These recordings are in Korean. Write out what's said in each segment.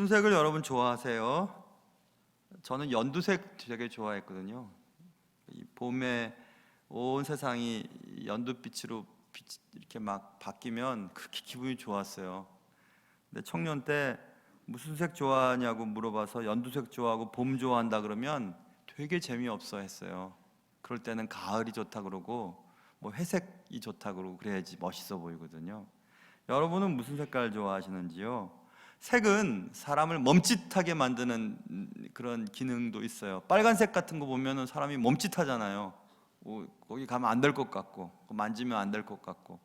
색을 여러분 좋아하세요? 저는 연두색 되게 좋아했거든요. 이 봄에 온 세상이 연두빛으로 이렇게 막 바뀌면 그렇게 기분이 좋았어요. 근데 청년 때 무슨 색 좋아하냐고 물어봐서 연두색 좋아하고 봄 좋아한다 그러면 되게 재미없어 했어요. 그럴 때는 가을이 좋다 그러고 뭐 회색이 좋다 그러고 그래야지 멋있어 보이거든요. 여러분은 무슨 색깔 좋아하시는지요? 색은 사람을 멈칫하게 만드는 그런 기능도 있어요. 빨간색 같은 거 보면은 사람이 멈칫하잖아요. 거기 가면 안 될 것 같고, 만지면 안 될 것 같고.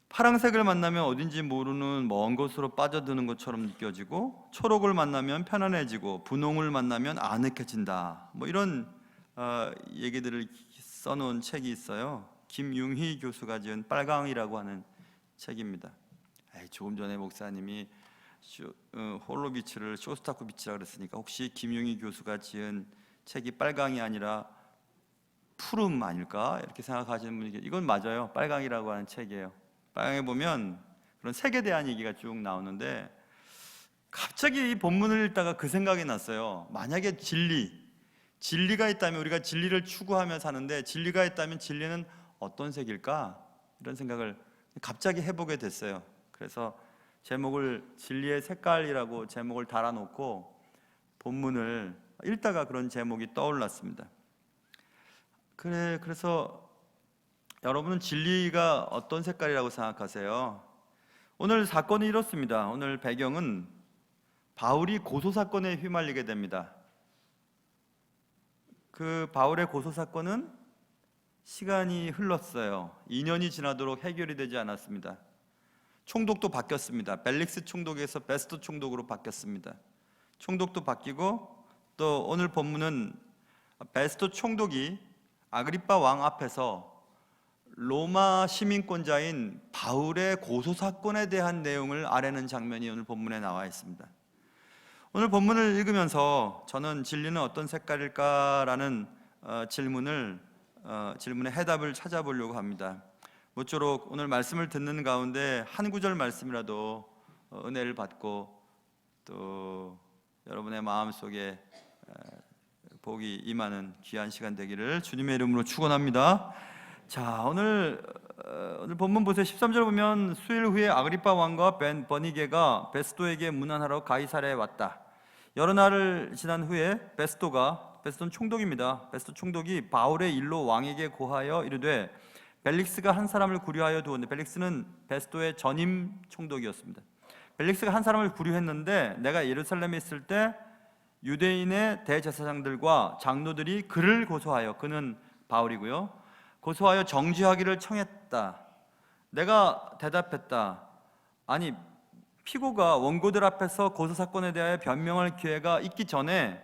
파란색을 만나면 어딘지 모르는 먼 곳으로 빠져드는 것처럼 느껴지고, 초록을 만나면 편안해지고, 분홍을 만나면 아늑해진다. 뭐 이런 얘기들을 써놓은 책이 있어요. 김융희 교수가 지은 빨강이라고 하는 책입니다. 조금 전에 목사님이 홀로비치를 쇼스타코비치라 그랬으니까 혹시 김융희 교수가 지은 책이 빨강이 아니라 푸름 아닐까 이렇게 생각하시는 분이 계세요. 이건 맞아요. 빨강이라고 하는 책이에요. 빨강에 보면 그런 색에 대한 얘기가 쭉 나오는데 갑자기 이 본문을 읽다가 그 생각이 났어요. 만약에 진리가 있다면, 우리가 진리를 추구하며 사는데 진리가 있다면 진리는 어떤 색일까? 이런 생각을 갑자기 해보게 됐어요. 그래서 제목을 진리의 색깔이라고 제목을 달아놓고 본문을 읽다가 그런 제목이 떠올랐습니다. 그래서 여러분은 진리가 어떤 색깔이라고 생각하세요? 오늘 사건이 이렇습니다. 오늘 배경은 바울이 고소 사건에 휘말리게 됩니다. 그 바울의 고소 사건은 시간이 흘렀어요. 2년이 지나도록 해결이 되지 않았습니다. 총독도 바뀌었습니다. 벨릭스 총독에서 베스토 총독으로 바뀌었습니다. 총독도 바뀌고 또 오늘 본문은 베스토 총독이 아그리파 왕 앞에서 로마 시민권자인 바울의 고소 사건에 대한 내용을 아뢰는 장면이 오늘 본문에 나와 있습니다. 오늘 본문을 읽으면서 저는 진리는 어떤 색깔일까라는 질문의 해답을 찾아보려고 합니다. 모쪼록 오늘 말씀을 듣는 가운데 한 구절 말씀이라도 은혜를 받고 또 여러분의 마음속에 복이 임하는 귀한 시간 되기를 주님의 이름으로 축원합니다. 자, 오늘 본문 보세요. 13절 보면 수일 후에 아그리파 왕과 버니게가 베스토에게 문안하러 가이사랴에 왔다. 여러 날을 지난 후에 베스토는 총독입니다. 베스토 총독이 바울의 일로 왕에게 고하여 이르되 벨릭스가 한 사람을 구류하여 두었는데, 벨릭스는 베스토의 전임 총독이었습니다. 벨릭스가 한 사람을 구류했는데 내가 예루살렘에 있을 때 유대인의 대제사장들과 장로들이 그를 고소하여, 그는 바울이고요, 고소하여 정죄하기를 청했다. 내가 대답했다. 아니, 피고가 원고들 앞에서 고소 사건에 대하여 변명할 기회가 있기 전에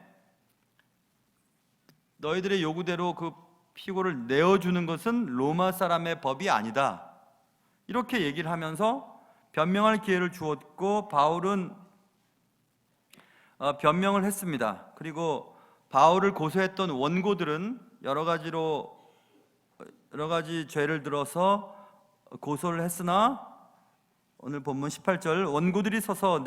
너희들의 요구대로 그 피고를 내어주는 것은 로마 사람의 법이 아니다. 이렇게 얘기를 하면서 변명할 기회를 주었고 바울은 변명을 했습니다. 그리고 바울을 고소했던 원고들은 여러 가지 죄를 들어서 고소를 했으나 오늘 본문 18절 원고들이 서서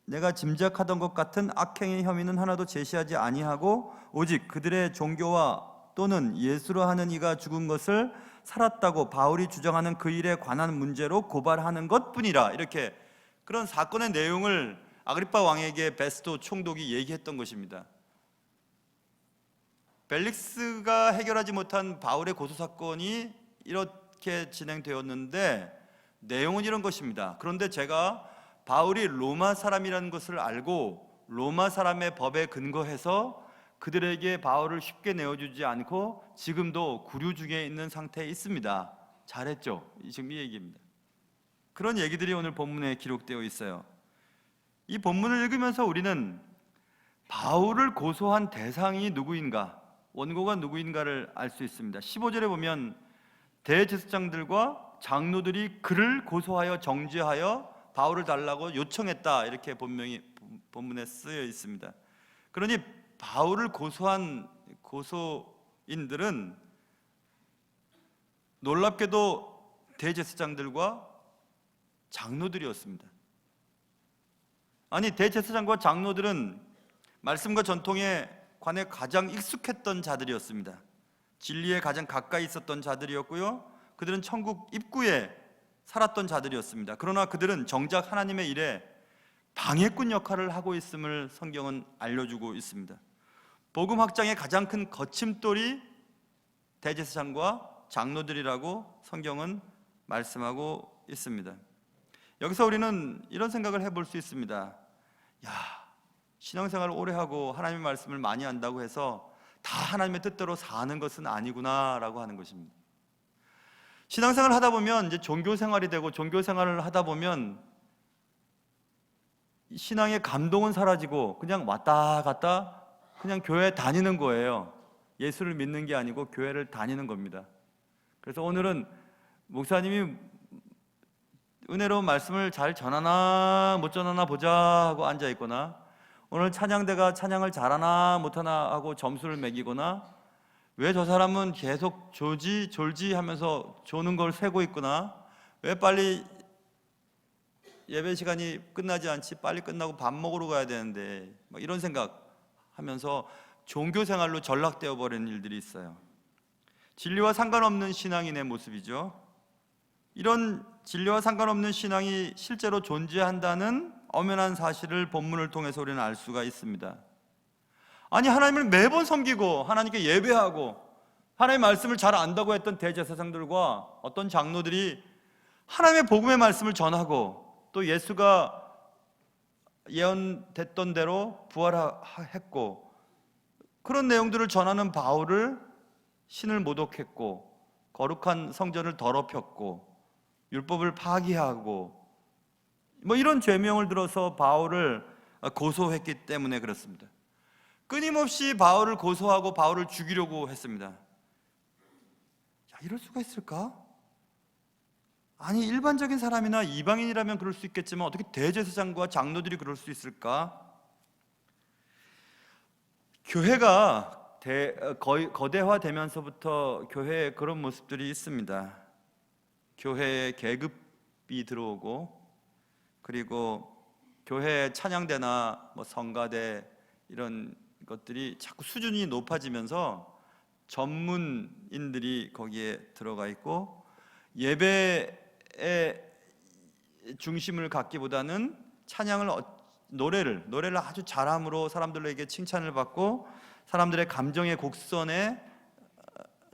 내가 짐작하던 것 같은 악행의 혐의는 하나도 제시하지 아니하고 오직 그들의 종교와 또는 예수로 하는 이가 죽은 것을 살았다고 바울이 주장하는 그 일에 관한 문제로 고발하는 것뿐이라. 이렇게 그런 사건의 내용을 아그리파 왕에게 베스토 총독이 얘기했던 것입니다. 벨릭스가 해결하지 못한 바울의 고소 사건이 이렇게 진행되었는데 내용은 이런 것입니다. 그런데 제가 바울이 로마 사람이라는 것을 알고 로마 사람의 법에 근거해서 그들에게 바울을 쉽게 내어주지 않고 지금도 구류 중에 있는 상태에 있습니다. 잘했죠? 지금 이 얘기입니다. 그런 얘기들이 오늘 본문에 기록되어 있어요. 이 본문을 읽으면서 우리는 바울을 고소한 대상이 누구인가, 원고가 누구인가를 알 수 있습니다. 15절에 보면 대제사장들과 장로들이 그를 고소하여 정죄하여 바울을 달라고 요청했다, 이렇게 본문에 쓰여 있습니다. 그러니 바울을 고소한 고소인들은 놀랍게도 대제사장들과 장로들이었습니다. 아니, 대제사장과 장로들은 말씀과 전통에 관해 가장 익숙했던 자들이었습니다. 진리에 가장 가까이 있었던 자들이었고요, 그들은 천국 입구에 살았던 자들이었습니다. 그러나 그들은 정작 하나님의 일에 방해꾼 역할을 하고 있음을 성경은 알려주고 있습니다. 복음 확장의 가장 큰 거침돌이 대제사장과 장로들이라고 성경은 말씀하고 있습니다. 여기서 우리는 이런 생각을 해볼 수 있습니다. 야, 신앙생활을 오래 하고 하나님의 말씀을 많이 안다고 해서 다 하나님의 뜻대로 사는 것은 아니구나 라고 하는 것입니다. 신앙생활을 하다 보면 이제 종교생활이 되고, 종교생활을 하다 보면 신앙의 감동은 사라지고 그냥 왔다 갔다 그냥 교회 다니는 거예요. 예수를 믿는 게 아니고 교회를 다니는 겁니다. 그래서 오늘은 목사님이 은혜로운 말씀을 잘 전하나 못 전하나 보자 하고 앉아 있거나, 오늘 찬양대가 찬양을 잘하나 못하나 하고 점수를 매기거나, 왜 저 사람은 계속 졸지 하면서 조는 걸 세고 있구나, 왜 빨리 예배 시간이 끝나지 않지 빨리 끝나고 밥 먹으러 가야 되는데, 막 이런 생각하면서 종교생활로 전락되어 버리는 일들이 있어요. 진리와 상관없는 신앙인의 모습이죠. 이런 진리와 상관없는 신앙이 실제로 존재한다는 엄연한 사실을 본문을 통해서 우리는 알 수가 있습니다. 아니, 하나님을 매번 섬기고 하나님께 예배하고 하나님의 말씀을 잘 안다고 했던 대제사장들과 어떤 장로들이 하나님의 복음의 말씀을 전하고, 또 예수가 예언됐던 대로 부활했고, 그런 내용들을 전하는 바울을 신을 모독했고, 거룩한 성전을 더럽혔고, 율법을 파기하고, 뭐 이런 죄명을 들어서 바울을 고소했기 때문에 그렇습니다. 끊임없이 바울을 고소하고 바울을 죽이려고 했습니다. 야, 이럴 수가 있을까? 아니, 일반적인 사람이나 이방인이라면 그럴 수 있겠지만 어떻게 대제사장과 장로들이 그럴 수 있을까? 교회가 거의 거대화되면서부터 교회에 그런 모습들이 있습니다. 교회에 계급이 들어오고, 그리고 교회 찬양대나 뭐 성가대 이런 것들이 자꾸 수준이 높아지면서 전문인들이 거기에 들어가 있고, 예배의 중심을 갖기보다는 찬양을, 노래를 아주 잘함으로 사람들에게 칭찬을 받고, 사람들의 감정의 곡선에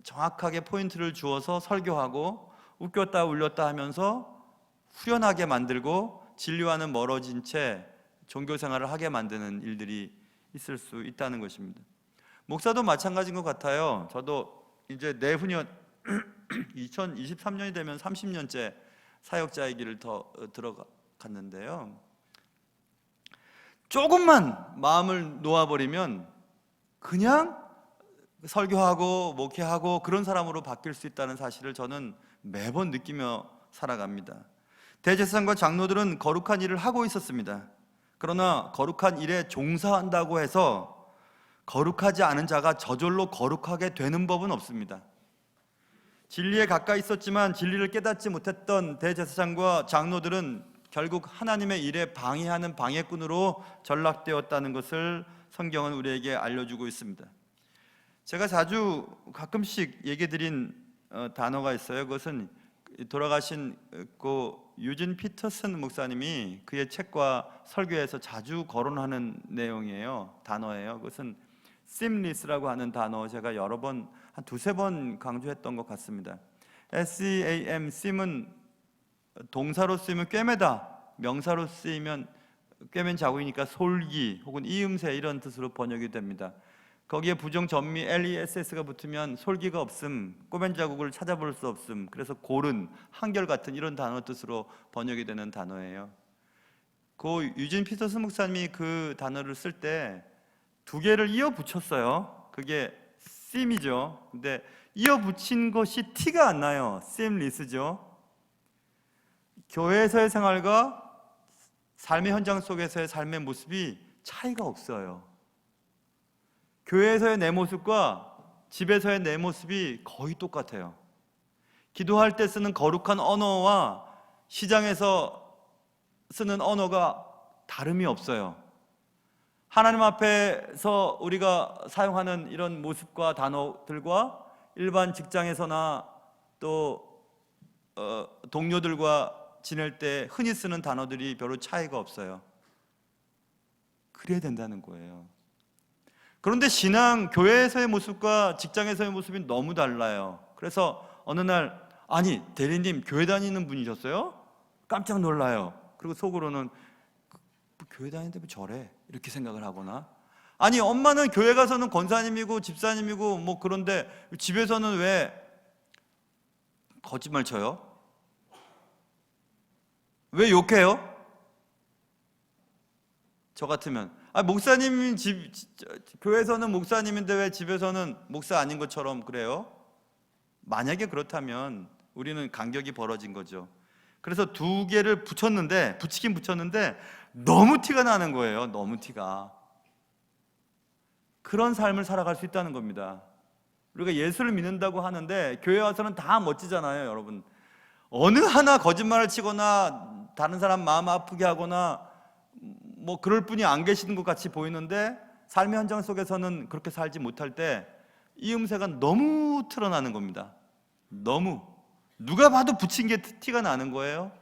정확하게 포인트를 주어서 설교하고, 웃겼다 울렸다 하면서 후련하게 만들고, 진리와는 멀어진 채 종교생활을 하게 만드는 일들이 있을 수 있다는 것입니다. 목사도 마찬가지인 것 같아요. 저도 이제 내후년 2023년이 되면 30년째 사역자의 길을 더 들어갔는데요, 조금만 마음을 놓아버리면 그냥 설교하고 목회하고 그런 사람으로 바뀔 수 있다는 사실을 저는 매번 느끼며 살아갑니다. 대제사장과 장로들은 거룩한 일을 하고 있었습니다. 그러나 거룩한 일에 종사한다고 해서 거룩하지 않은 자가 저절로 거룩하게 되는 법은 없습니다. 진리에 가까이 있었지만 진리를 깨닫지 못했던 대제사장과 장로들은 결국 하나님의 일에 방해하는 방해꾼으로 전락되었다는 것을 성경은 우리에게 알려주고 있습니다. 제가 자주 가끔씩 얘기 드린 단어가 있어요. 그것은 돌아가신 유진 피터슨 목사님이 그의 책과 설교에서 자주 거론하는 내용이에요. 단어예요. 그것은 seamless라고 하는 단어, 제가 여러 번, 한 두세 번 강조했던 것 같습니다. SEAM, seam은 동사로 쓰이면 꿰매다, 명사로 쓰이면 꿰맨 자국이니까 솔기 혹은 이음새 이런 뜻으로 번역이 됩니다. 거기에 부정 전미 LESS가 붙으면 솔기가 없음, 꿰맨 자국을 찾아볼 수 없음, 그래서 고른, 한결같은 이런 단어 뜻으로 번역이 되는 단어예요. 그 유진 피터슨 목사님이 그 단어를 쓸 때 두 개를 이어 붙였어요. 그게 seam이죠. 근데 이어 붙인 것이 티가 안 나요. seamless죠. 교회에서의 생활과 삶의 현장 속에서의 삶의 모습이 차이가 없어요. 교회에서의 내 모습과 집에서의 내 모습이 거의 똑같아요. 기도할 때 쓰는 거룩한 언어와 시장에서 쓰는 언어가 다름이 없어요. 하나님 앞에서 우리가 사용하는 이런 모습과 단어들과 일반 직장에서나 또 동료들과 지낼 때 흔히 쓰는 단어들이 별로 차이가 없어요. 그래야 된다는 거예요. 그런데 신앙, 교회에서의 모습과 직장에서의 모습이 너무 달라요. 그래서 어느 날 아니 대리님 교회 다니는 분이셨어요? 깜짝 놀라요. 그리고 속으로는 교회 다니는데 왜 저래? 이렇게 생각을 하거나, 아니 엄마는 교회 가서는 권사님이고 집사님이고 뭐 그런데 집에서는 왜 거짓말 쳐요? 왜 욕해요? 저 같으면 목사님 교회에서는 목사님인데 왜 집에서는 목사 아닌 것처럼 그래요? 만약에 그렇다면 우리는 간격이 벌어진 거죠. 그래서 두 개를 붙이긴 붙였는데 너무 티가 나는 거예요. 너무 티가. 그런 삶을 살아갈 수 있다는 겁니다. 우리가 예수를 믿는다고 하는데 교회 와서는 다 멋지잖아요, 여러분. 어느 하나 거짓말을 치거나 다른 사람 마음 아프게 하거나 뭐 그럴 분이 안 계시는 것 같이 보이는데 삶의 현장 속에서는 그렇게 살지 못할 때 이 음세가 너무 드러나는 겁니다. 너무 누가 봐도 붙인 게 티가 나는 거예요.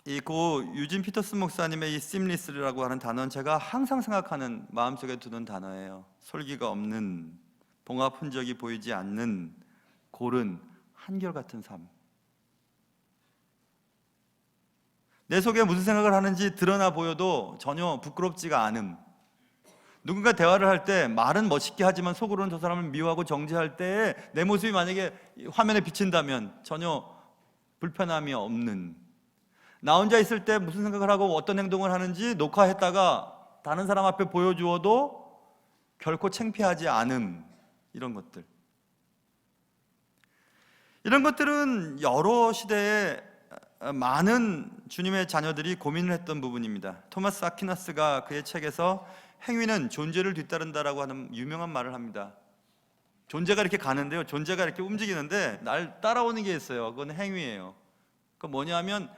이 고 유진 피터슨 목사님의 이 심리스라고 하는 단어는 제가 항상 생각하는, 마음속에 두는 단어예요. 솔기가 없는, 봉합 흔적이 보이지 않는 고른 한결같은 삶. 내 속에 무슨 생각을 하는지 드러나 보여도 전혀 부끄럽지가 않음. 누군가 대화를 할 때 말은 멋있게 하지만 속으로는 저 사람을 미워하고 정죄할 때에 내 모습이 만약에 화면에 비친다면 전혀 불편함이 없는, 나 혼자 있을 때 무슨 생각을 하고 어떤 행동을 하는지 녹화했다가 다른 사람 앞에 보여주어도 결코 창피하지 않음. 이런 것들, 이런 것들은 여러 시대에 많은 주님의 자녀들이 고민을 했던 부분입니다. 토마스 아퀴나스가 그의 책에서 행위는 존재를 뒤따른다라고 하는 유명한 말을 합니다. 존재가 이렇게 가는데요, 존재가 이렇게 움직이는데 날 따라오는 게 있어요. 그건 행위예요. 그건 뭐냐면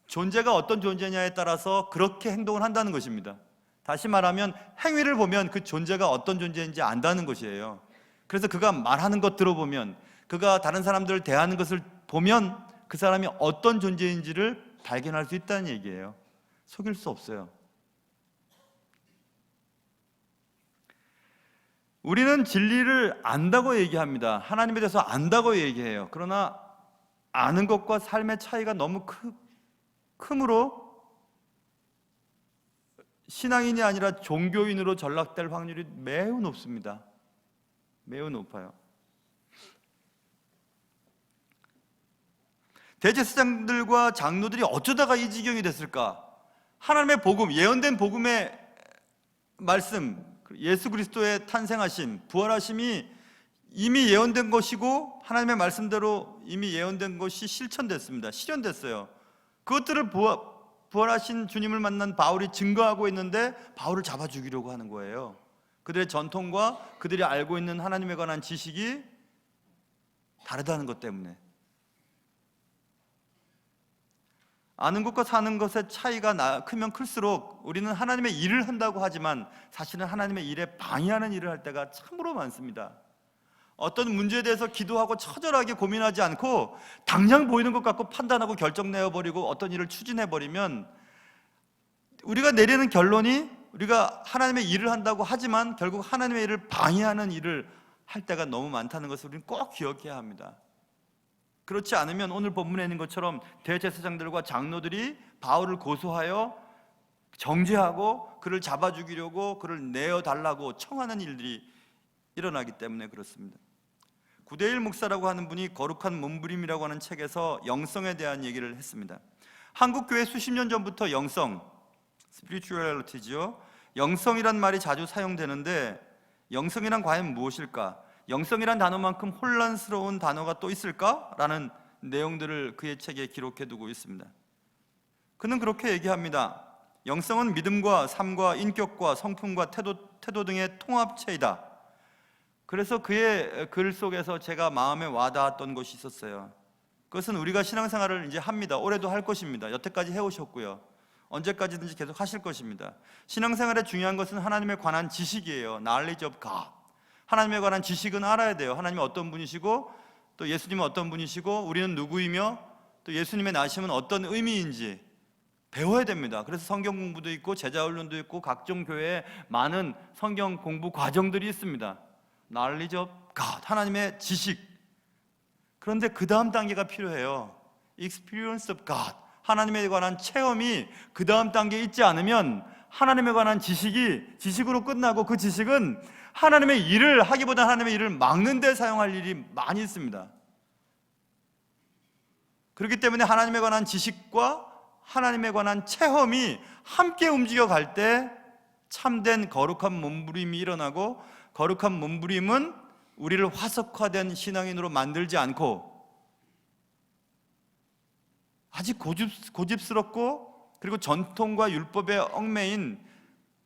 존재가 어떤 존재냐에 따라서 그렇게 행동을 한다는 것입니다. 다시 말하면 행위를 보면 그 존재가 어떤 존재인지 안다는 것이에요. 그래서 그가 말하는 것 들어보면, 그가 다른 사람들을 대하는 것을 보면 그 사람이 어떤 존재인지를 발견할 수 있다는 얘기예요. 속일 수 없어요. 우리는 진리를 안다고 얘기합니다. 하나님에 대해서 안다고 얘기해요. 그러나 아는 것과 삶의 차이가 너무 크므로 신앙인이 아니라 종교인으로 전락될 확률이 매우 높습니다. 매우 높아요. 대제사장들과 장로들이 어쩌다가 이 지경이 됐을까? 하나님의 복음, 예언된 복음의 말씀, 예수 그리스도의 탄생하심, 부활하심이 이미 예언된 것이고 하나님의 말씀대로 이미 예언된 것이 실천됐습니다. 실현됐어요. 그것들을 부활하신 주님을 만난 바울이 증거하고 있는데 바울을 잡아 죽이려고 하는 거예요. 그들의 전통과 그들이 알고 있는 하나님에 관한 지식이 다르다는 것 때문에. 아는 것과 사는 것의 차이가 크면 클수록 우리는 하나님의 일을 한다고 하지만 사실은 하나님의 일에 방해하는 일을 할 때가 참으로 많습니다. 어떤 문제에 대해서 기도하고 처절하게 고민하지 않고 당장 보이는 것 갖고 판단하고 결정 내어버리고 어떤 일을 추진해버리면 우리가 내리는 결론이 우리가 하나님의 일을 한다고 하지만 결국 하나님의 일을 방해하는 일을 할 때가 너무 많다는 것을 우리는 꼭 기억해야 합니다. 그렇지 않으면 오늘 본문에 있는 것처럼 대제사장들과 장로들이 바울을 고소하여 정죄하고 그를 잡아 죽이려고 그를 내어달라고 청하는 일들이 일어나기 때문에 그렇습니다. 구데일 목사라고 하는 분이 거룩한 몸부림이라고 하는 책에서 영성에 대한 얘기를 했습니다. 한국 교회 수십 년 전부터 영성, spirituality죠. 영성이란 말이 자주 사용되는데 영성이란 과연 무엇일까? 영성이란 단어만큼 혼란스러운 단어가 또 있을까? 라는 내용들을 그의 책에 기록해두고 있습니다. 그는 그렇게 얘기합니다. 영성은 믿음과 삶과 인격과 성품과 태도 등의 통합체이다. 그래서 그의 글 속에서 제가 마음에 와닿았던 것이 있었어요. 그것은 우리가 신앙생활을 이제 합니다. 올해도 할 것입니다. 여태까지 해오셨고요. 언제까지든지 계속 하실 것입니다. 신앙생활에 중요한 것은 하나님에 관한 지식이에요. Knowledge of God. 하나님에 관한 지식은 알아야 돼요. 하나님이 어떤 분이시고 또 예수님은 어떤 분이시고 우리는 누구이며 또 예수님의 나심은 어떤 의미인지 배워야 됩니다. 그래서 성경 공부도 있고 제자훈련도 있고 각종 교회에 많은 성경 공부 과정들이 있습니다. Knowledge of God. 하나님의 지식. 그런데 그 다음 단계가 필요해요. Experience of God. 하나님에 관한 체험이 그 다음 단계에 있지 않으면 하나님에 관한 지식으로 끝나고 그 지식은 하나님의 일을 하기보다 하나님의 일을 막는 데 사용할 일이 많이 있습니다. 그렇기 때문에 하나님에 관한 지식과 하나님에 관한 체험이 함께 움직여 갈 때 참된 거룩한 몸부림이 일어나고, 거룩한 몸부림은 우리를 화석화된 신앙인으로 만들지 않고 아직 고집스럽고 그리고 전통과 율법에 얽매인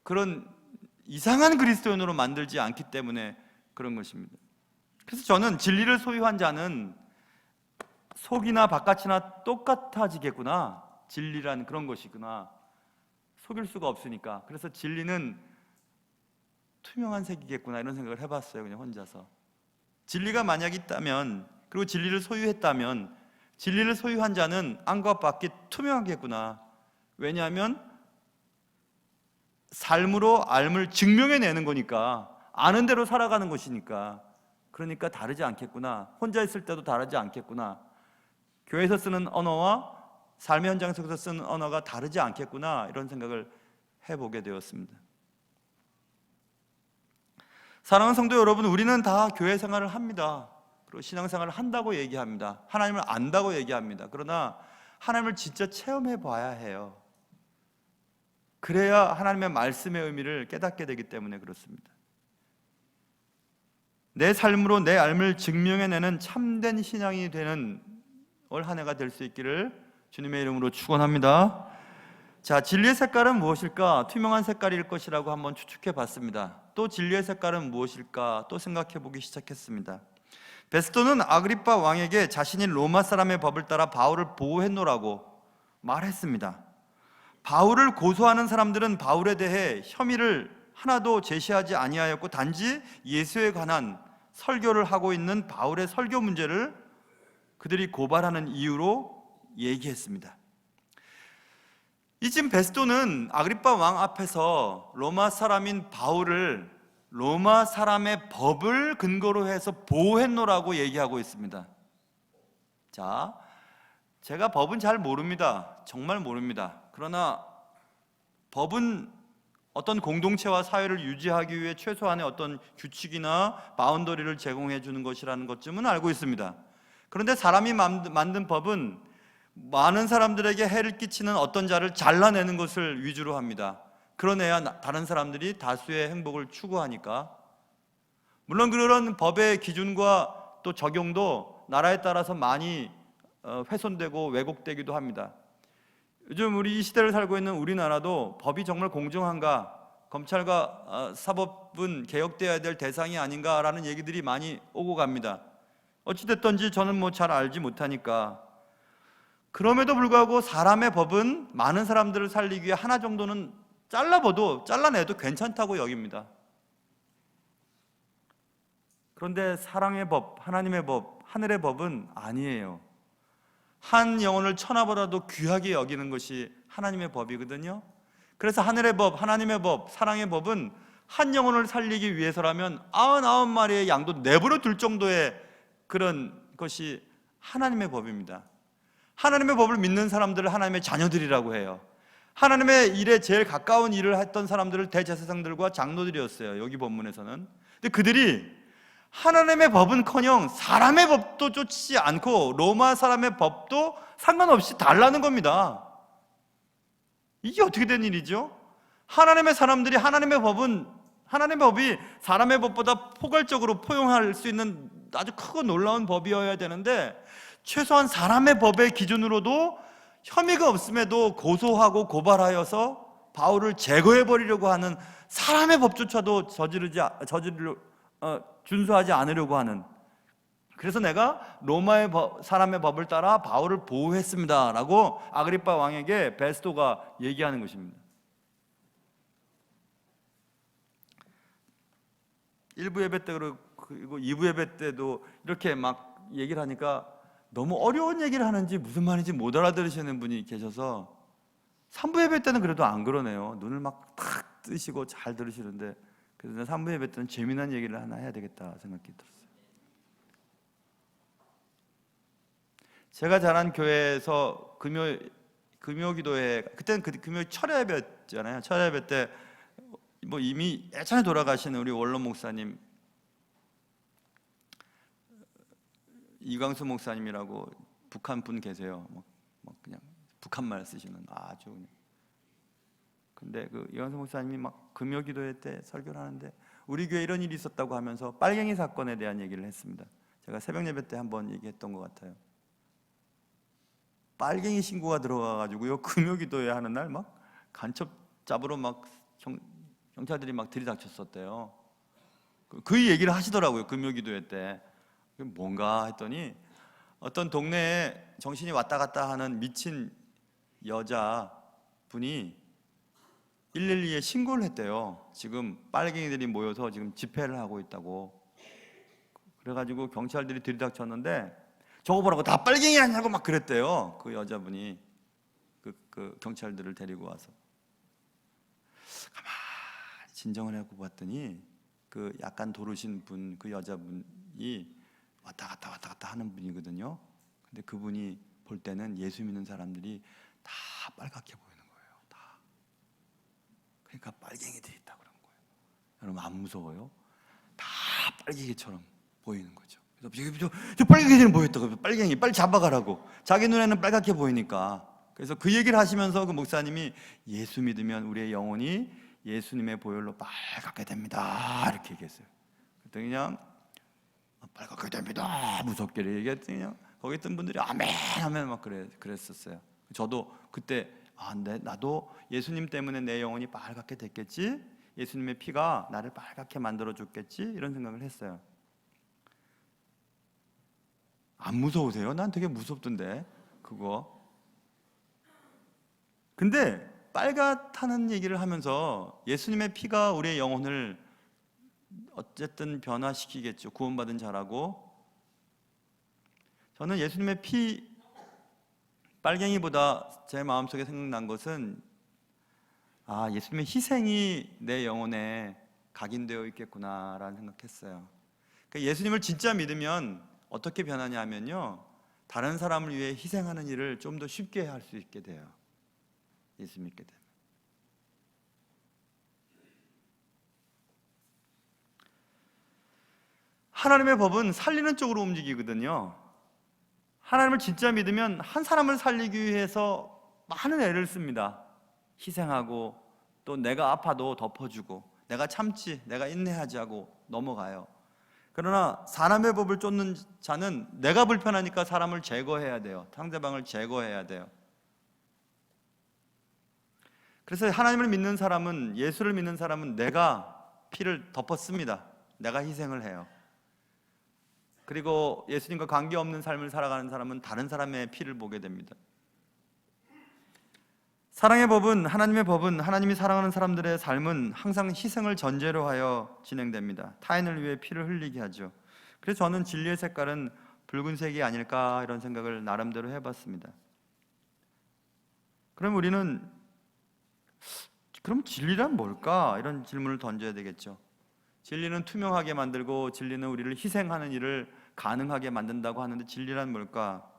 그런 이상한 그리스도인으로 만들지 않기 때문에 그런 것입니다. 그래서 저는 진리를 소유한 자는 속이나 바깥이나 똑같아지겠구나, 진리란 그런 것이구나, 속일 수가 없으니까. 그래서 진리는 투명한 색이겠구나, 이런 생각을 해봤어요. 그냥 혼자서. 진리가 만약 있다면, 그리고 진리를 소유했다면 진리를 소유한 자는 안과 밖이 투명하겠구나. 왜냐하면 삶으로 알을 증명해내는 거니까, 아는 대로 살아가는 것이니까. 그러니까 다르지 않겠구나. 혼자 있을 때도 다르지 않겠구나. 교회에서 쓰는 언어와 삶의 현장 속에서 쓰는 언어가 다르지 않겠구나, 이런 생각을 해보게 되었습니다. 사랑하는 성도 여러분, 우리는 다 교회 생활을 합니다. 그리고 신앙생활을 한다고 얘기합니다. 하나님을 안다고 얘기합니다. 그러나 하나님을 진짜 체험해 봐야 해요. 그래야 하나님의 말씀의 의미를 깨닫게 되기 때문에 그렇습니다. 내 삶으로 내 삶을 증명해내는 참된 신앙이 되는 올 한 해가 될 수 있기를 주님의 이름으로 축원합니다. 자, 진리의 색깔은 무엇일까? 투명한 색깔일 것이라고 한번 추측해 봤습니다. 또 진리의 색깔은 무엇일까? 또 생각해 보기 시작했습니다. 베스토는 아그리파 왕에게 자신이 로마 사람의 법을 따라 바울을 보호했노라고 말했습니다. 바울을 고소하는 사람들은 바울에 대해 혐의를 하나도 제시하지 아니하였고 단지 예수에 관한 설교를 하고 있는 바울의 설교 문제를 그들이 고발하는 이유로 얘기했습니다. 이쯤 베스토는 아그리파 왕 앞에서 로마 사람인 바울을 로마 사람의 법을 근거로 해서 보호했노라고 얘기하고 있습니다. 자, 제가 법은 잘 모릅니다. 정말 모릅니다. 그러나 법은 어떤 공동체와 사회를 유지하기 위해 최소한의 어떤 규칙이나 바운더리를 제공해 주는 것이라는 것쯤은 알고 있습니다. 그런데 사람이 만든 법은 많은 사람들에게 해를 끼치는 어떤 자를 잘라내는 것을 위주로 합니다. 그러내야 다른 사람들이 다수의 행복을 추구하니까. 물론 그런 법의 기준과 또 적용도 나라에 따라서 많이 훼손되고 왜곡되기도 합니다. 요즘 우리 이 시대를 살고 있는 우리나라도 법이 정말 공정한가, 검찰과 사법은 개혁되어야 될 대상이 아닌가라는 얘기들이 많이 오고 갑니다. 어찌됐든지 저는 잘 알지 못하니까. 그럼에도 불구하고 사람의 법은 많은 사람들을 살리기 위해 하나 정도는 잘라내도 괜찮다고 여깁니다. 그런데 사랑의 법, 하나님의 법, 하늘의 법은 아니에요. 한 영혼을 천하보다도 귀하게 여기는 것이 하나님의 법이거든요. 그래서 하늘의 법, 하나님의 법, 사랑의 법은 한 영혼을 살리기 위해서라면 99마리의 양도 내버려 둘 정도의 그런 것이 하나님의 법입니다. 하나님의 법을 믿는 사람들을 하나님의 자녀들이라고 해요. 하나님의 일에 제일 가까운 일을 했던 사람들을 대제사장들과 장로들이었어요. 여기 본문에서는. 근데 그들이 하나님의 법은커녕 사람의 법도 쫓지 않고 로마 사람의 법도 상관없이 달라는 겁니다. 이게 어떻게 된 일이죠? 하나님의 사람들이 하나님의 법이 사람의 법보다 포괄적으로 포용할 수 있는 아주 크고 놀라운 법이어야 되는데, 최소한 사람의 법의 기준으로도 혐의가 없음에도 고소하고 고발하여서 바울을 제거해버리려고 하는, 사람의 법조차도 준수하지 않으려고 하는 그래서 내가 로마의 사람의 법을 따라 바울을 보호했습니다 라고 아그리파 왕에게 베스토가 얘기하는 것입니다. 1부 예배 때 그리고 2부 예배 때도 이렇게 막 얘기를 하니까 너무 어려운 얘기를 하는지 무슨 말인지 못 알아들으시는 분이 계셔서 3부 예배 때는 그래도 안 그러네요. 눈을 막 탁 뜨시고 잘 들으시는데, 그래서 3부 예배 때는 재미난 얘기를 하나 해야 되겠다 생각이 들었어요. 제가 자란 교회에서 금요 기도회, 그때는 금요 철야 예배였잖아요. 철야 예배 때 뭐 이미 예전에 돌아가신 우리 원로 목사님 이광수 목사님이라고 북한 분 계세요. 뭐 그냥 북한말 쓰시는 아주 그냥. 근데 그 이광수 목사님이 막 금요 기도회 때 설교를 하는데 우리 교회 이런 일이 있었다고 하면서 빨갱이 사건에 대한 얘기를 했습니다. 제가 새벽 예배 때 한번 얘기했던 것 같아요. 빨갱이 신고가 들어가가지고요, 금요 기도회 하는 날 막 간첩 잡으러 막 경찰들이 막 들이닥쳤었대요. 그 얘기를 하시더라고요, 금요 기도회 때. 뭔가 했더니 어떤 동네에 정신이 왔다 갔다 하는 미친 여자분이 112에 신고를 했대요. 지금 빨갱이들이 모여서 지금 집회를 하고 있다고. 그래가지고 경찰들이 들이닥쳤는데 저거 보라고 다 빨갱이 아니냐고 막 그랬대요. 그 여자분이 그 경찰들을 데리고 와서 가만히 진정을 해고 봤더니 그 약간 도르신 분, 그 여자분이 왔다 갔다 하는 분이거든요. 근데 그분이 볼 때는 예수 믿는 사람들이 다 빨갛게 보이는 거예요. 다. 그러니까 빨갱이들이 있다 그런 거예요. 여러분 안 무서워요? 다 빨갱이처럼 보이는 거죠. 그래서 저 빨갱이들은 보였다고, 빨갱이 빨리 잡아가라고. 자기 눈에는 빨갛게 보이니까. 그래서 그 얘기를 하시면서 그 목사님이 예수 믿으면 우리의 영혼이 예수님의 보혈로 빨갛게 됩니다 이렇게 얘기했어요. 그랬더니 그냥 빨갛게 됩니다 무섭게 얘기했더니 거기 있던 분들이 아멘 하면 막 그랬었어요. 저도 그때 나도 예수님 때문에 내 영혼이 빨갛게 됐겠지, 예수님의 피가 나를 빨갛게 만들어 줬겠지, 이런 생각을 했어요. 안 무서우세요? 난 되게 무섭던데 그거. 근데 빨갛다는 얘기를 하면서 예수님의 피가 우리의 영혼을 어쨌든 변화시키겠죠. 구원받은 자라고. 저는 예수님의 피 빨갱이보다 제 마음속에 생각난 것은 예수님의 희생이 내 영혼에 각인되어 있겠구나라는 생각했어요. 그러니까 예수님을 진짜 믿으면 어떻게 변하냐 하면요, 다른 사람을 위해 희생하는 일을 좀 더 쉽게 할 수 있게 돼요. 예수 믿게 되면. 하나님의 법은 살리는 쪽으로 움직이거든요. 하나님을 진짜 믿으면 한 사람을 살리기 위해서 많은 애를 씁니다. 희생하고 또 내가 아파도 덮어주고 내가 참지, 내가 인내하지 하고 넘어가요. 그러나 사람의 법을 쫓는 자는 내가 불편하니까 사람을 제거해야 돼요. 상대방을 제거해야 돼요. 그래서 하나님을 믿는 사람은, 예수를 믿는 사람은 내가 피를 덮었습니다. 내가 희생을 해요. 그리고 예수님과 관계없는 삶을 살아가는 사람은 다른 사람의 피를 보게 됩니다. 사랑의 법은, 하나님의 법은, 하나님이 사랑하는 사람들의 삶은 항상 희생을 전제로 하여 진행됩니다. 타인을 위해 피를 흘리게 하죠. 그래서 저는 진리의 색깔은 붉은색이 아닐까 이런 생각을 나름대로 해봤습니다. 그럼 진리란 뭘까? 이런 질문을 던져야 되겠죠. 진리는 투명하게 만들고 진리는 우리를 희생하는 일을 가능하게 만든다고 하는데 진리란 뭘까?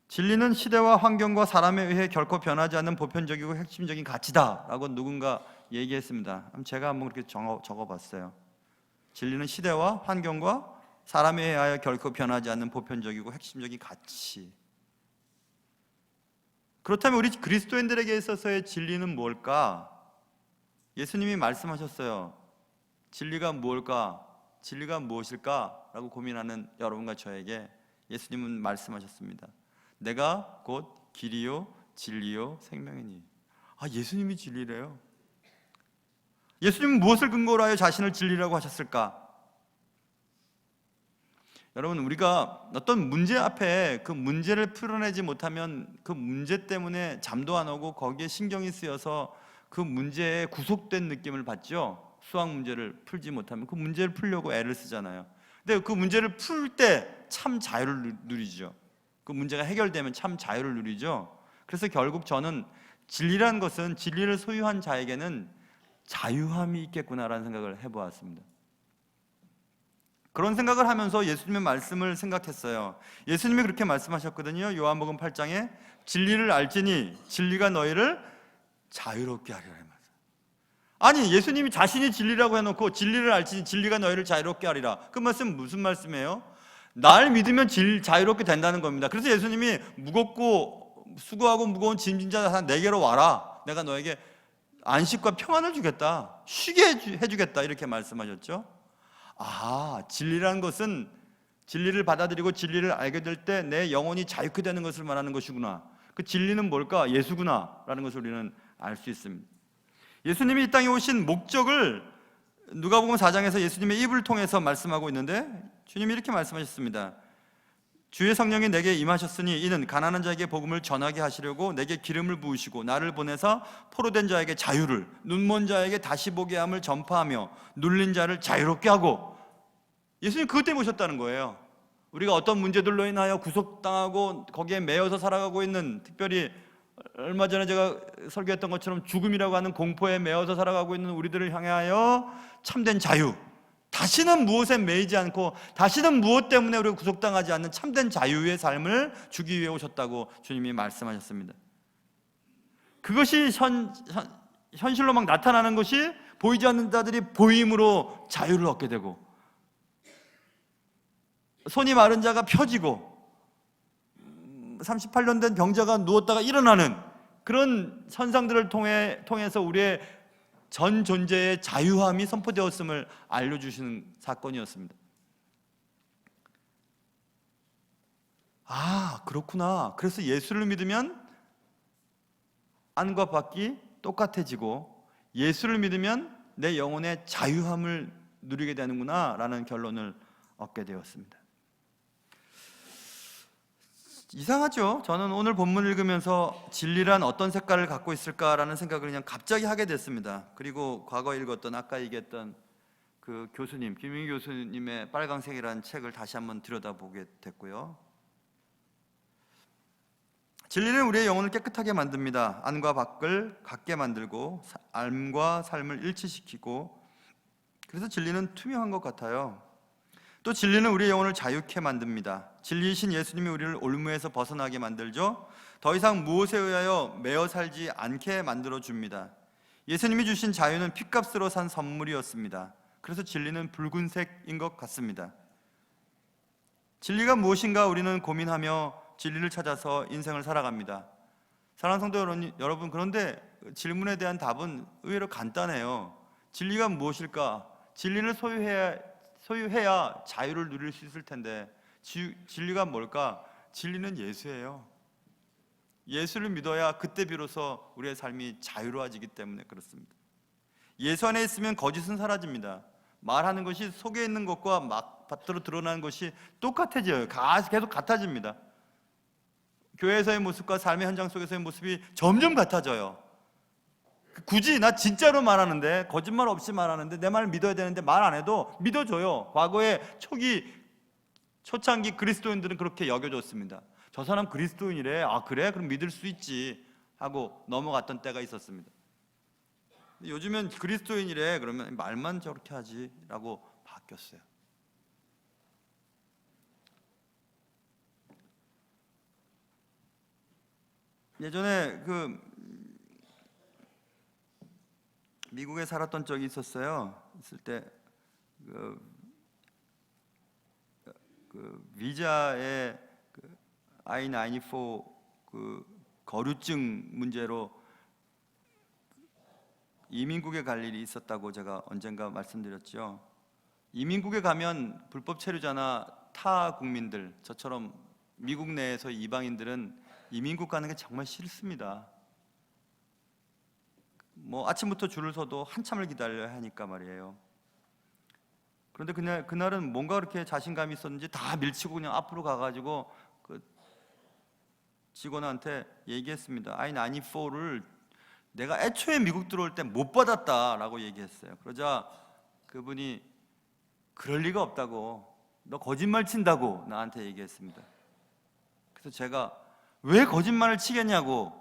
진리는 시대와 환경과 사람에 의해 결코 변하지 않는 보편적이고 핵심적인 가치다라고 누군가 얘기했습니다. 제가 한번 그렇게 적어봤어요. 진리는 시대와 환경과 사람에 의하여 결코 변하지 않는 보편적이고 핵심적인 가치. 그렇다면 우리 그리스도인들에게 있어서의 진리는 뭘까? 예수님이 말씀하셨어요. 진리가 뭘까? 진리가 무엇일까? 라고 고민하는 여러분과 저에게 예수님은 말씀하셨습니다. 내가 곧 길이요 진리요 생명이니. 예수님이 진리래요. 예수님은 무엇을 근거로 하여 자신을 진리라고 하셨을까? 여러분, 우리가 어떤 문제 앞에 그 문제를 풀어내지 못하면 그 문제 때문에 잠도 안 오고 거기에 신경이 쓰여서 그 문제에 구속된 느낌을 받죠. 수학 문제를 풀지 못하면 그 문제를 풀려고 애를 쓰잖아요. 근데 그 문제를 풀 때 참 자유를 누리죠. 그 문제가 해결되면 참 자유를 누리죠. 그래서 결국 저는 진리라는 것은, 진리를 소유한 자에게는 자유함이 있겠구나라는 생각을 해보았습니다. 그런 생각을 하면서 예수님의 말씀을 생각했어요. 예수님이 그렇게 말씀하셨거든요. 요한복음 8장에 진리를 알지니 진리가 너희를 자유롭게 하리라. 아니, 예수님이 자신이 진리라고 해놓고 진리를 알지니 진리가 너희를 자유롭게 하리라. 그 말씀은 무슨 말씀이에요? 날 믿으면 자유롭게 된다는 겁니다. 그래서 예수님이 무겁고 수고하고 무거운 짐진 자 다 내게로 와라. 내가 너에게 안식과 평안을 주겠다. 쉬게 해주겠다. 이렇게 말씀하셨죠. 아, 진리라는 것은 진리를 받아들이고 진리를 알게 될 때 내 영혼이 자유케 되는 것을 말하는 것이구나. 그 진리는 뭘까? 예수구나 라는 것을 우리는 알 수 있습니다. 예수님이 이 땅에 오신 목적을 누가복음 4장에서 예수님의 입을 통해서 말씀하고 있는데, 주님이 이렇게 말씀하셨습니다. 주의 성령이 내게 임하셨으니 이는 가난한 자에게 복음을 전하게 하시려고 내게 기름을 부으시고 나를 보내서 포로된 자에게 자유를, 눈먼 자에게 다시 보게 함을 전파하며 눌린 자를 자유롭게 하고. 예수님 그것 때문에 오셨다는 거예요. 우리가 어떤 문제들로 인하여 구속당하고 거기에 매여서 살아가고 있는, 특별히 얼마 전에 제가 설교했던 것처럼 죽음이라고 하는 공포에 매여서 살아가고 있는 우리들을 향하여 참된 자유, 다시는 무엇에 매이지 않고 다시는 무엇 때문에 우리가 구속당하지 않는 참된 자유의 삶을 주기 위해 오셨다고 주님이 말씀하셨습니다. 그것이 현실로 막 나타나는 것이 보이지 않는 자들이 보임으로 자유를 얻게 되고, 손이 마른 자가 펴지고 38년 된 병자가 누웠다가 일어나는 그런 현상들을 통해서 우리의 전 존재의 자유함이 선포되었음을 알려주시는 사건이었습니다. 아, 그렇구나. 그래서 예수를 믿으면 안과 밖이 똑같아지고 예수를 믿으면 내 영혼의 자유함을 누리게 되는구나 라는 결론을 얻게 되었습니다. 이상하죠? 저는 오늘 본문 읽으면서 진리란 어떤 색깔을 갖고 있을까라는 생각을 그냥 갑자기 하게 됐습니다. 그리고 과거에 읽었던, 아까 얘기했던 그 교수님, 김윤희 교수님의 빨강색이라는 책을 다시 한번 들여다보게 됐고요. 진리는 우리의 영혼을 깨끗하게 만듭니다. 안과 밖을 같게 만들고 삶과 삶을 일치시키고, 그래서 진리는 투명한 것 같아요. 또 진리는 우리의 영혼을 자유케 만듭니다. 진리이신 예수님이 우리를 올무에서 벗어나게 만들죠. 더 이상 무엇에 의하여 매어 살지 않게 만들어줍니다. 예수님이 주신 자유는 핏값으로 산 선물이었습니다. 그래서 진리는 붉은색인 것 같습니다. 진리가 무엇인가 우리는 고민하며 진리를 찾아서 인생을 살아갑니다. 사랑하는 성도 여러분, 그런데 질문에 대한 답은 의외로 간단해요. 진리가 무엇일까? 진리를 소유해야 자유를 누릴 수 있을 텐데, 진리가 뭘까? 진리는 예수예요. 예수를 믿어야 그때 비로소 우리의 삶이 자유로워지기 때문에 그렇습니다. 예수 안에 있으면 거짓은 사라집니다. 말하는 것이 속에 있는 것과 막 밖으로 드러나는 것이 똑같아져요. 계속 같아집니다. 교회에서의 모습과 삶의 현장 속에서의 모습이 점점 같아져요. 굳이 나 진짜로 말하는데, 거짓말 없이 말하는데 내 말을 믿어야 되는데 말 안 해도 믿어줘요. 과거에 초창기 그리스도인들은 그렇게 여겨졌습니다. 저 사람 그리스도인이래. 아, 그래? 그럼 믿을 수 있지 하고 넘어갔던 때가 있었습니다. 요즘엔 그리스도인이래 그러면 말만 저렇게 하지 라고 바뀌었어요. 예전에 미국에 살았던 적이 있었어요. 있을 때 비자의 I-94 거류증 문제로 이민국에 갈 일이 있었다고 제가 언젠가 말씀드렸죠. 이민국에 가면 불법 체류자나 타 국민들, 저처럼 미국 내에서 이방인들은 이민국 가는 게 정말 싫습니다. 아침부터 줄을 서도 한참을 기다려야 하니까 말이에요. 그런데 그날은 뭔가 그렇게 자신감이 있었는지 다 밀치고 그냥 앞으로 가가지고 그 직원한테 얘기했습니다. I-94를 내가 애초에 미국 들어올 때 못 받았다라고 얘기했어요. 그러자 그분이 그럴 리가 없다고, 너 거짓말 친다고 나한테 얘기했습니다. 그래서 제가 왜 거짓말을 치겠냐고,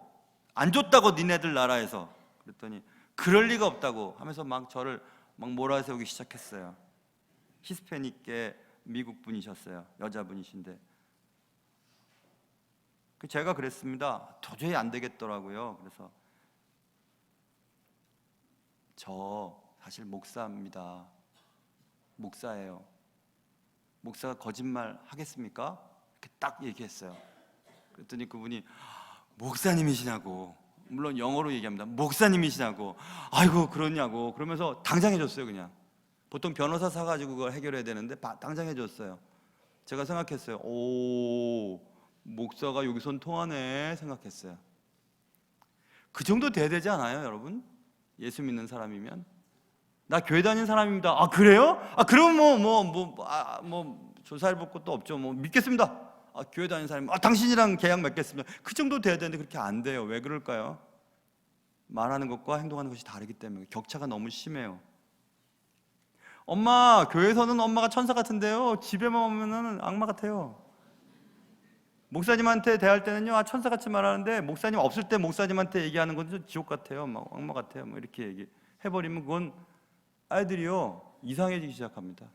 안 줬다고 니네들 나라에서, 그랬더니 그럴 리가 없다고 하면서 막 저를 막 몰아세우기 시작했어요. 히스패닉계 미국 분이셨어요. 여자분이신데 제가 그랬습니다. 도저히 안 되겠더라고요. 그래서 저 사실 목사입니다. 목사예요. 목사가 거짓말 하겠습니까? 이렇게 딱 얘기했어요. 그랬더니 그분이 목사님이시냐고, 물론 영어로 얘기합니다. 목사님이시냐고, 아이고 그러냐고, 그러면서 당장 해줬어요. 그냥 보통 변호사 사가지고 그걸 해결해야 되는데 당장 해줬어요. 제가 생각했어요. 오, 목사가 여기선 통하네 생각했어요. 그 정도 돼야 되지 않아요, 여러분? 예수 믿는 사람이면. 나 교회 다니는 사람입니다. 아 그래요? 아 그럼 뭐 조사해 볼 것도 없죠. 뭐 믿겠습니다. 아 교회 다니는 사람, 아 당신이랑 계약 맺겠습니다. 그 정도 돼야 되는데 그렇게 안 돼요. 왜 그럴까요? 말하는 것과 행동하는 것이 다르기 때문에 격차가 너무 심해요. 엄마, 교회에서는 엄마가 천사 같은데요, 집에만 오면은 악마 같아요. 목사님한테 대할 때는요, 아 천사같이 말하는데 목사님 없을 때 목사님한테 얘기하는 건 지옥 같아요, 막 악마 같아요, 뭐 이렇게 얘기해버리면 그건 아이들이요 이상해지기 시작합니다.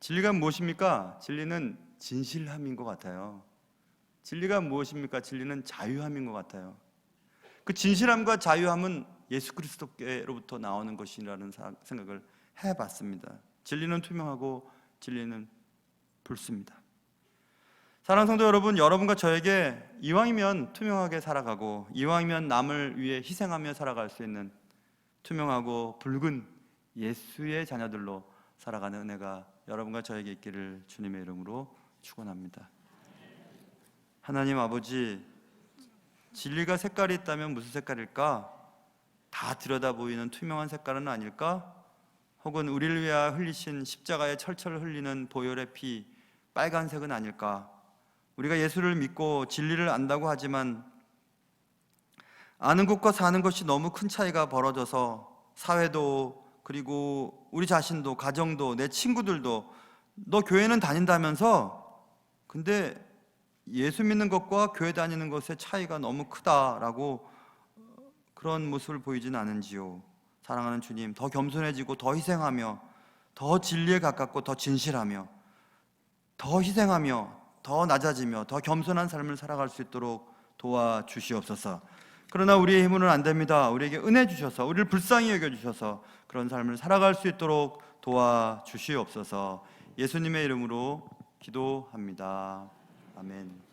진리가 무엇입니까? 진리는 진실함인 것 같아요. 진리가 무엇입니까? 진리는 자유함인 것 같아요. 그 진실함과 자유함은 예수 그리스도께로부터 나오는 것이라는 생각을 해봤습니다. 진리는 투명하고 진리는 붉습니다. 사랑하는 성도 여러분, 여러분과 저에게 이왕이면 투명하게 살아가고 이왕이면 남을 위해 희생하며 살아갈 수 있는 투명하고 붉은 예수의 자녀들로 살아가는 은혜가 여러분과 저에게 있기를 주님의 이름으로 축원합니다. 하나님 아버지, 진리가 색깔이 있다면 무슨 색깔일까? 다 들여다 보이는 투명한 색깔은 아닐까? 혹은 우리를 위하여 흘리신 십자가의 철철 흘리는 보혈의 피, 빨간색은 아닐까? 우리가 예수를 믿고 진리를 안다고 하지만 아는 것과 사는 것이 너무 큰 차이가 벌어져서 사회도, 그리고 우리 자신도, 가정도, 내 친구들도 너 교회는 다닌다면서 근데 예수 믿는 것과 교회 다니는 것의 차이가 너무 크다라고 그런 모습을 보이진 않은지요. 사랑하는 주님, 더 겸손해지고 더 희생하며 더 진리에 가깝고 더 진실하며 더 희생하며 더 낮아지며 더 겸손한 삶을 살아갈 수 있도록 도와주시옵소서. 그러나 우리의 힘으로는 안 됩니다. 우리에게 은혜 주셔서, 우리를 불쌍히 여겨주셔서 그런 삶을 살아갈 수 있도록 도와주시옵소서. 예수님의 이름으로 기도합니다. 아멘.